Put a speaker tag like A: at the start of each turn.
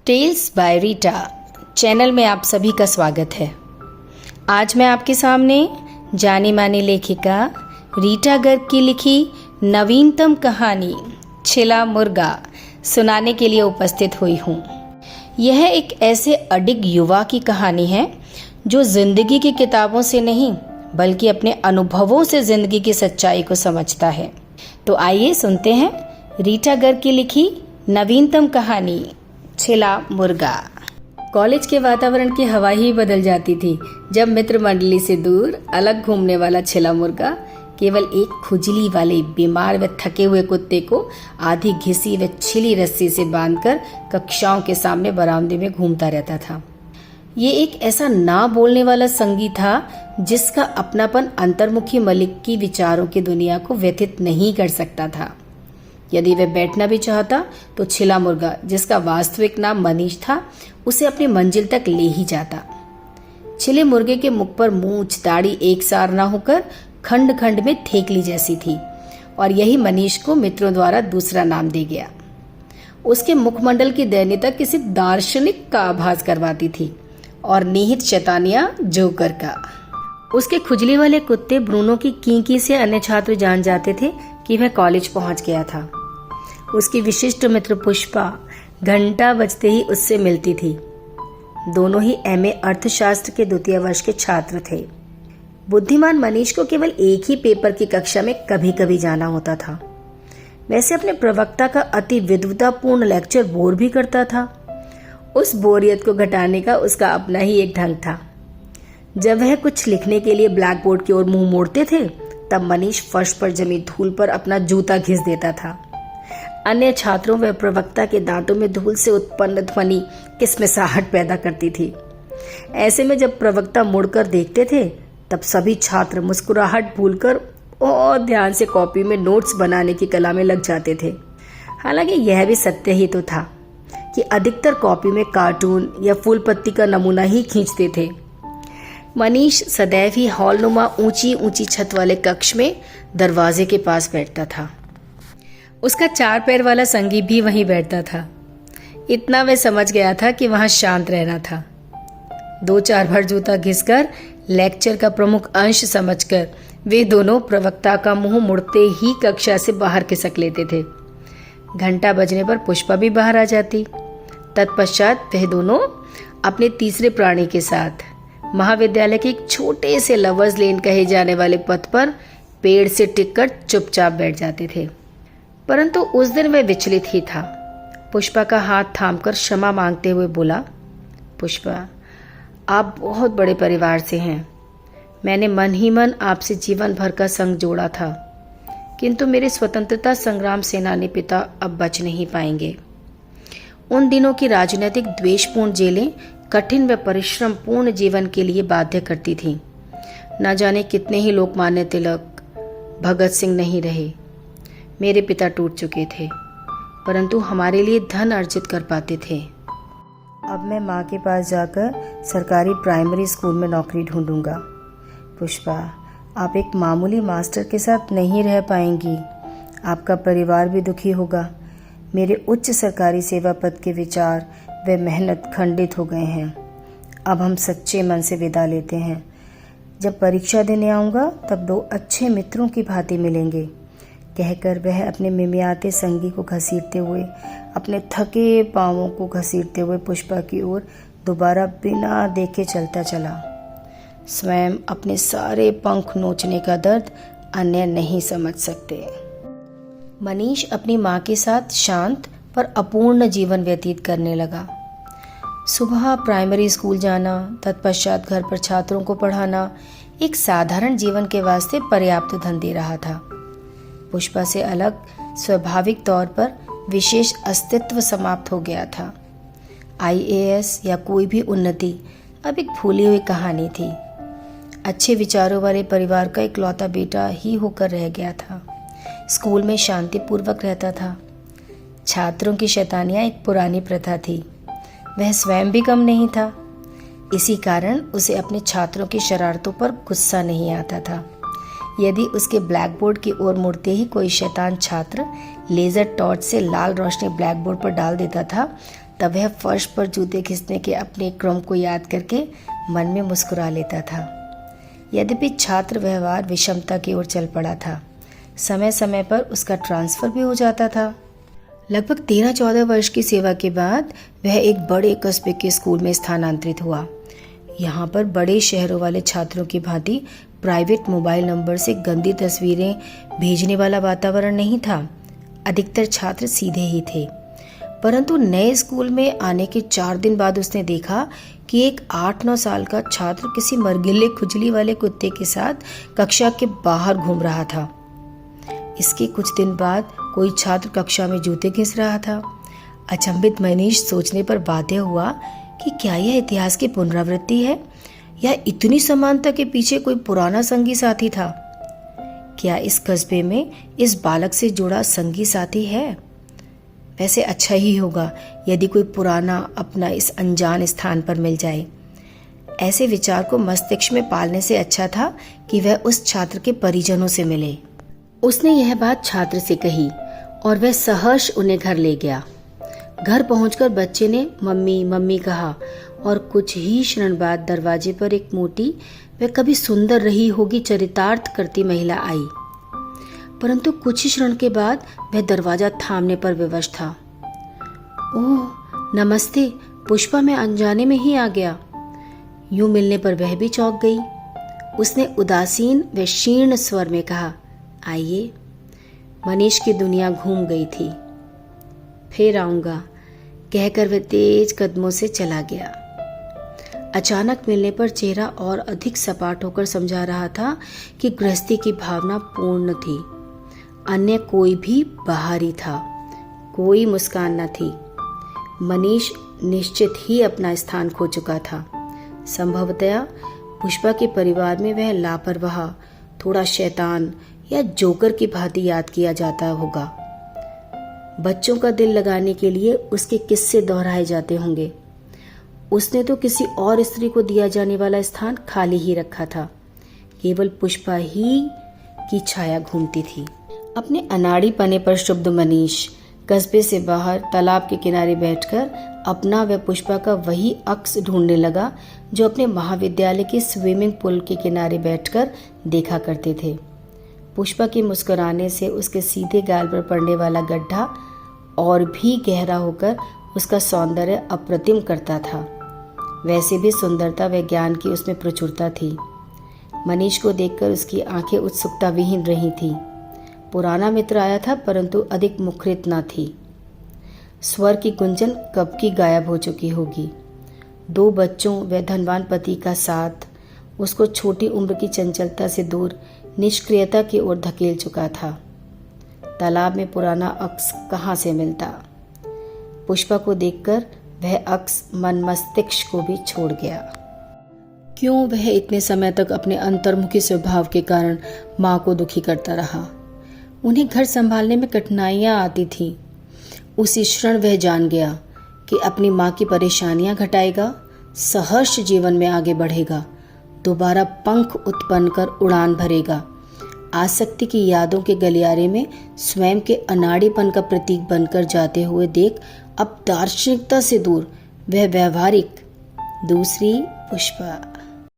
A: Tales by Rita channel में आप सभी का स्वागत है। आज मैं आपके सामने जानी मानी लेखिका रीटा गर्ग की लिखी नवीनतम कहानी छिला मुर्गा सुनाने के लिए उपस्थित हुई हूँ। यह एक ऐसे अडिग युवा की कहानी है जो जिंदगी की किताबों से नहीं बल्कि अपने अनुभवों से जिंदगी की सच्चाई को समझता है। तो आइए सुनते हैं रीटा गर्ग की लिखी नवीनतम कहानी छिला मुर्गा। कॉलेज के वातावरण की हवा ही बदल जाती थी जब मित्र मंडली से दूर अलग घूमने वाला छिला मुर्गा केवल एक खुजली वाले बीमार व थके हुए कुत्ते को आधी घिसी व छिली रस्सी से बांधकर कक्षाओं के सामने बरामदे में घूमता रहता था। ये एक ऐसा ना बोलने वाला संगी था जिसका अपनापन अंतर्मुखी मलिक की विचारों की दुनिया को व्यथित नहीं कर सकता था। यदि वह बैठना भी चाहता तो छिला मुर्गा, जिसका वास्तविक नाम मनीष था, उसे अपनी मंजिल तक ले ही जाता। छिले मुर्गे के मुख पर मूंछ दाढ़ी एक सार ना होकर खंड खंड में थेकली जैसी थी और यही मनीष को मित्रों द्वारा दूसरा नाम दे गया। उसके मुखमंडल की दयनीयता किसी दार्शनिक का आभास करवाती थी और निहित शैतानिया जोकर का। उसके खुजली वाले कुत्ते ब्रूनो की कीकी से अन्य छात्र जान जाते थे कि वह कॉलेज पहुंच गया था। उसकी विशिष्ट मित्र पुष्पा घंटा बजते ही उससे मिलती थी। दोनों ही एमए अर्थशास्त्र के द्वितीय वर्ष के छात्र थे। बुद्धिमान मनीष को केवल एक ही पेपर की कक्षा में कभी कभी जाना होता था। वैसे अपने प्रवक्ता का अति विद्वतापूर्ण लेक्चर बोर भी करता था। उस बोरियत को घटाने का उसका अपना ही एक ढंग था। जब वह कुछ लिखने के लिए ब्लैक बोर्ड की ओर मुंह मोड़ते थे तब मनीष फर्श पर जमी धूल पर अपना जूता घिस देता था। अन्य छात्रों व प्रवक्ता के दांतों में धूल से उत्पन्न ध्वनि किसमिसाहट पैदा करती थी। ऐसे में जब प्रवक्ता मुड़कर देखते थे तब सभी छात्र मुस्कुराहट भूलकर और ध्यान से कॉपी में नोट्स बनाने की कला में लग जाते थे। हालांकि यह भी सत्य ही तो था कि अधिकतर कॉपी में कार्टून या फूल पत्ती का नमूना ही खींचते थे। मनीष सदैव ही हॉलनुमा ऊंची ऊंची छत वाले कक्ष में दरवाजे के पास बैठता था। उसका 4 पैर वाला संगी भी वहीं बैठता था। इतना वह समझ गया था कि वहां शांत रहना था। 2-4 बार जूता घिसकर लेक्चर का प्रमुख अंश समझकर वे दोनों प्रवक्ता का मुंह मुड़ते ही कक्षा से बाहर खिसक लेते थे। घंटा बजने पर पुष्पा भी बाहर आ जाती। तत्पश्चात वह दोनों अपने तीसरे प्राणी के साथ महाविद्यालय के एक छोटे से लवर्स लेन कहे जाने वाले पथ पर पेड़ से टिककर चुपचाप बैठ जाते थे। परंतु उस दिन वह विचलित ही था। पुष्पा का हाथ थामकर क्षमा मांगते हुए बोला, पुष्पा, आप बहुत बड़े परिवार से हैं। मैंने मन ही मन आपसे जीवन भर का संग जोड़ा था, किंतु मेरे स्वतंत्रता संग्राम सेनानी पिता अब बच नहीं पाएंगे। उन दिनों की राजनीतिक द्वेषपूर्ण जेलें कठिन व परिश्रम पूर्ण जीवन के लिए बाध्य करती थीं। न जाने कितने ही लोकमान्य तिलक, भगत सिंह नहीं रहे। मेरे पिता टूट चुके थे, परंतु हमारे लिए धन अर्जित कर पाते थे। अब मैं माँ के पास जाकर सरकारी प्राइमरी स्कूल में नौकरी ढूंढूंगा। पुष्पा, आप एक मामूली मास्टर के साथ नहीं रह पाएंगी। आपका परिवार भी दुखी होगा। मेरे उच्च सरकारी सेवा पद के विचार वे मेहनत खंडित हो गए हैं। अब हम सच्चे मन से विदा लेते हैं। जब परीक्षा देने आऊँगा तब 2 अच्छे मित्रों की भांति मिलेंगे, कहकर वह अपने मिमियाते संगी को घसीटते हुए, अपने थके पांवों को घसीटते हुए पुष्पा की ओर दोबारा बिना देखे चलता चला। स्वयं अपने सारे पंख नोचने का दर्द अन्य नहीं समझ सकते। मनीष अपनी माँ के साथ शांत पर अपूर्ण जीवन व्यतीत करने लगा। सुबह प्राइमरी स्कूल जाना, तत्पश्चात घर पर छात्रों को पढ़ाना एक साधारण जीवन के वास्ते पर्याप्त धन दे रहा था। पुष्पा से अलग स्वाभाविक तौर पर विशेष अस्तित्व समाप्त हो गया था। आईएएस या कोई भी उन्नति अब एक भूली हुई कहानी थी। अच्छे विचारों वाले परिवार का इकलौता बेटा ही होकर रह गया था। स्कूल में शांतिपूर्वक रहता था। छात्रों की शैतानियाँ एक पुरानी प्रथा थी। वह स्वयं भी कम नहीं था। इसी कारण उसे अपने छात्रों की शरारतों पर गुस्सा नहीं आता था। यदि उसके ब्लैक बोर्ड की ओर मुड़ते ही कोई शैतान छात्र लेजर टॉर्च से लाल रोशनी ब्लैक बोर्ड पर डाल देता था तब वह फर्श पर जूते घिसने के अपने क्रम को याद करके मन में मुस्कुरा लेता था। यद्यपि छात्र व्यवहार विषमता की ओर चल पड़ा था। समय समय पर उसका ट्रांसफ़र भी हो जाता था। लगभग 13-14 वर्ष की सेवा के बाद वह एक बड़े कस्बे के स्कूल में स्थानांतरित हुआ। यहाँ पर बड़े शहरों वाले छात्रों की भांति प्राइवेट मोबाइल नंबर से गंदी तस्वीरें भेजने वाला वातावरण नहीं था। अधिकतर छात्र सीधे ही थे। परंतु नए स्कूल में आने के 4 दिन बाद उसने देखा कि एक 8-9 साल का छात्र किसी मरगिले खुजली वाले कुत्ते के साथ कक्षा के बाहर घूम रहा था। इसके कुछ दिन बाद कोई छात्र कक्षा में जूते घिस रहा था। अचंभित मनीष सोचने पर बाध्य हुआ कि क्या यह इतिहास की पुनरावृत्ति है या इतनी समानता के पीछे कोई पुराना संगी साथी था। क्या इस कस्बे में इस बालक से जुड़ा संगी साथी है? वैसे अच्छा ही होगा यदि कोई पुराना अपना इस अनजान स्थान पर मिल जाए। ऐसे विचार को मस्तिष्क में पालने से अच्छा था कि वह उस छात्र के परिजनों से मिले। उसने यह बात छात्र से कही और वह सहर्ष उन्हें घर ले गया। घर पहुंचकर बच्चे ने मम्मी मम्मी कहा और कुछ ही क्षण बाद दरवाजे पर एक मोटी व कभी सुंदर रही होगी चरितार्थ करती महिला आई। परंतु कुछ ही क्षण के बाद वह दरवाजा थामने पर विवश था। ओह नमस्ते पुष्पा, मैं अनजाने में ही आ गया। यूं मिलने पर वह भी चौंक गई। उसने उदासीन व क्षीण स्वर में कहा, आइए। मनीष की दुनिया घूम गई थी। फिर आऊंगा कहकर वह तेज कदमों से चला गया। अचानक मिलने पर चेहरा और अधिक सपाट होकर समझा रहा था कि गृहस्थी की भावना पूर्ण थी। अन्य कोई भी बाहरी था। कोई मुस्कान न थी। मनीष निश्चित ही अपना स्थान खो चुका था। संभवतया पुष्पा के परिवार में वह लापरवाह, थोड़ा शैतान या जोकर की भांति याद किया जाता होगा। बच्चों का दिल लगाने के लिए उसके किस्से दोहराए जाते होंगे। उसने तो किसी और स्त्री को दिया जाने वाला स्थान खाली ही रखा था। केवल पुष्पा ही की छाया घूमती थी। अपने अनाड़ी पने पर शुद्ध मनीष कस्बे से बाहर तालाब के किनारे बैठकर अपना व पुष्पा का वही अक्स ढूंढने लगा जो अपने महाविद्यालय के स्विमिंग पूल के किनारे बैठकर देखा करते थे। पुष्पा के मुस्कुराने से उसके सीधे गाल पर पड़ने वाला गड्ढा और भी गहरा होकर उसका सौंदर्य अप्रतिम करता था। वैसे भी सुंदरता व ज्ञान की उसमें प्रचुरता थी। मनीष को देखकर उसकी आंखें उत्सुकता विहीन रही थीं। पुराना मित्र आया था परंतु अधिक मुखरित न थी। स्वर की गुंजन कब की गायब हो चुकी होगी। 2 बच्चों व धनवान पति का साथ उसको छोटी उम्र की चंचलता से दूर निष्क्रियता की ओर धकेल चुका था। तालाब में पुराना अक्स कहाँ से मिलता। पुष्पा को देखकर वह अक्स मन मस्तिष्क को भी छोड़ गया। क्यों वह इतने समय तक अपने अंतर्मुखी स्वभाव के कारण माँ को दुखी करता रहा। उन्हें घर संभालने में कठिनाइयाँ आती थीं। उसी क्षण वह जान गया कि अपनी माँ की परेशानियाँ घटाएगा, सहर्ष जीवन में आगे बढ़ेगा, दोबारा पंख उत्पन्न कर उड़ान भरेगा। आसक्ति की यादों के गलियारे में स्वयं के अनाड़ीपन का प्रतीक बनकर जाते हुए देख अब दार्शनिकता से दूर वह व्यवहारिक दूसरी पुष्पा